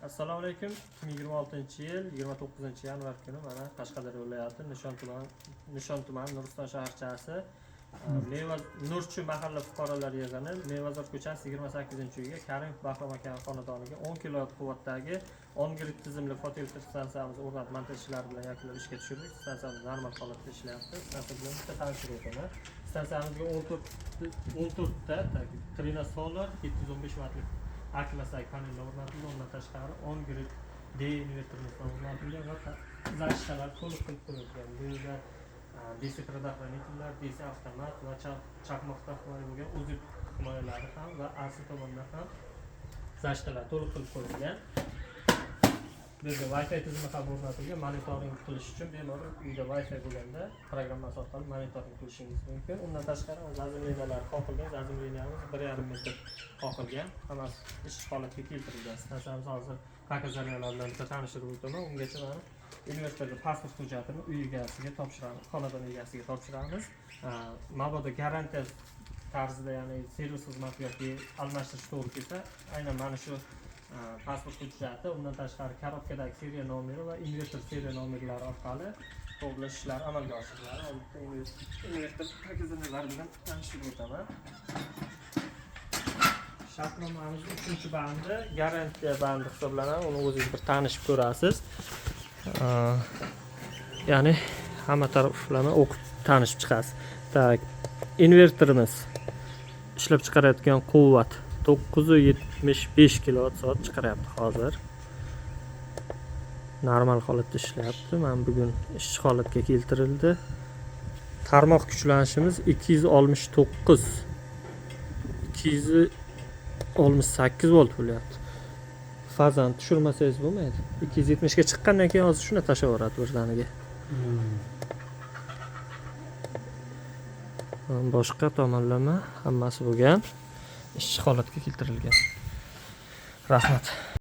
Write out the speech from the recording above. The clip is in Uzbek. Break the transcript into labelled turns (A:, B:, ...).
A: Assalomu alaykum. 2026-yil 29-yanvar kuni mana Qashqadaryo viloyati Nishon tumani Nuriston shaharchasi Nurchi mahalla fuqarolar yig'ini Mevazor ko'chasi 28-uyga Karimov Bahrom aka xonadoniga 10 kW quvvatdagi on-grid tizimli fotoelektr stansiyamizni o'rnatib montaj ishlari bilan yakunlab ishga tushirdik. Stansiyamiz normal holatda ishlayapti. Stansiya bilan bitta tanishib o'taman. Stansiyamizga 14 ta Trina Solar 715 wattlik akkumulyator panellar o'rnatildi. Undan tashqari on-grid D invertorimiz o'rnatilgan va zashtalar to'liq qilib qo'yilgan. Bu yerda DC предохранительlar, DC avtomat va chaqmoqda himoya bo'lgan uzib himoyalari ham va asl tomondan ham zashtalar to'liq qilib qo'yilgan. Bu yerda Wi-Fi tizimi ham o'rnatilgan. Monitoring qilish uchun bemalol uyda Wi-Fi bo'lganda programmasi orqali monitoring qilishingiz mumkin. Undan tashqari zazimlinalar qoqilgan, zazimlinamiz 1,5 metr qoqilgan. Hammasi ish holatiga keltirilgan. Stansiyamiz hozir pakazlarlar bilan tanishtirib o'taman. Ungacha mana invertorga pasport hujjatini uy egasiga topshiramiz, xonadon egasiga topshiramiz. Mabodo garantiya tarzida, ya'ni servis xizmati yoki almashtirish to'g'ri kelsa, aynan mana shu pasport hujjati, undan tashqari korobkadagi seriya nomeri va invertor seriya nomerlari orqali to'g'rilash ishlari amalga oshiriladi. Invertor pakazlari bilan tanishtirib o'taman. Shartnomamiz 3-bandi, garantiya bandi hisoblanadi. Uni o'zingiz bir tanishib ko'rasiz. Ya'ni hamma taraflarni o'qib tanishib chiqasiz. Tak, invertorimiz ishlab chiqarayotgan quvvat 975 kWh chiqaryapti hozir. Normal holatda ishlayapti. Mana bugun ishchi holatga keltirildi. Tarmoq kuchlanishimiz 268 volt bo'lyapti. Fazani tushirmasangiz bo'lmaydi. 270 ga chiqqandan keyin hozir shuni tashlaveradi birdaniga. Boshqa tomonlama hammasi bo'lgan. Ishchi holatga keltirilgan. Rahmat.